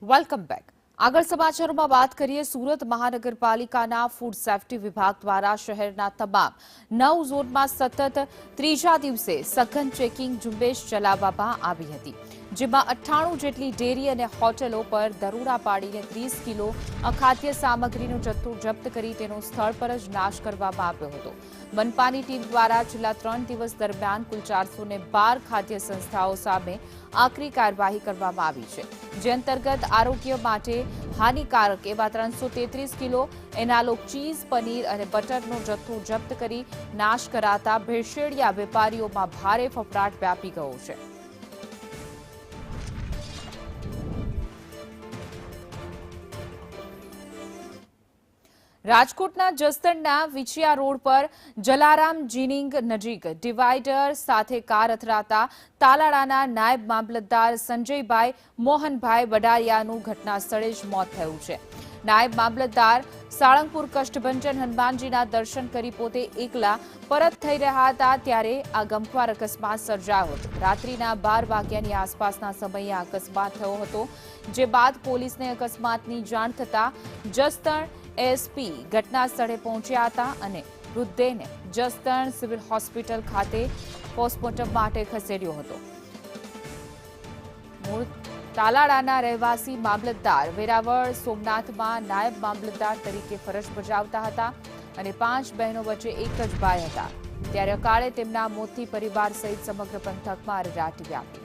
Welcome back. આગળ સમાચારોમાં વાત કરીએ. સુરત મહાનગરપાલિકાના ફૂડ સેફ્ટી વિભાગ દ્વારા શહેરના તમામ 9 ઝોનમાં સતત ત્રીજા દિવસે સઘન ચેકિંગ ઝુંબેશ ચલાવવામાં આવી હતી, જેમાં 98 જેટલી ડેરી અને હોટલો પર દરોડા પાડીને 30 કિલો અખાદ્ય સામગ્રીનો જથ્થો જપ્ત કરી તેનો સ્થળ પર જ નાશ કરવામાં આવ્યો હતો. મનપાની ટીમ દ્વારા છેલ્લા 3 દિવસ દરમિયાન કુલ 412 ખાદ્ય સંસ્થાઓ સામે આકરી કાર્યવાહી કરવામાં આવી છે, જે અંતર્ગત આરોગ્ય માટે હાનિકારક એવા 333 કિલો એનાલોગ ચીઝ, પનીર અને બટરનો જથ્થો જપ્ત કરી નાશ કરાતા ભેળસેળિયા વેપારીઓમાં ભારે ફફડાટ વ્યાપી ગયો છે. રાજકોટના જસદણના વિછિયા રોડ પર જલારામ જીનિંગ નજીક ડિવાઈડર સાથે કાર અથડાતા તાલાળાના નાયબ મામલતદાર સંજયભાઈ મોહનભાઈ વડારિયાનું ઘટના સ્થળે જ મોત થયું છે. નાયબ મામલતદાર સાળંગપુર કષ્ટભંજન હનુમાનજીના દર્શન કરી પોતે એકલા પરત થઈ રહ્યા હતા ત્યારે આ ગમખ્વાર અકસ્માત સર્જાયો હતો. રાત્રિના 12 વાગ્યાની આસપાસના સમયે આ અકસ્માત થયો હતો, જે બાદ પોલીસને અકસ્માતની જાણ થતાં જસદણ એસપી ઘટના સ્થળે પહોંચ્યા હતા અને મૃતદેહને જસદણ સિવિલ હોસ્પિટલ ખાતે પોસ્ટમોર્ટમ માટે ખસેડ્યો હતો. મૂળ તાલાળાના રહેવાસી મામલતદાર વેરાવળ સોમનાથમાં નાયબ મામલતદાર તરીકે ફરજ બજાવતા હતા અને 5 બહેનો વચ્ચે એક જ ભાઈ હતા, ત્યારે અકાળે તેમના મોતથી પરિવાર સહિત સમગ્ર પંથકમાં અરેરાટી વ્યાપી.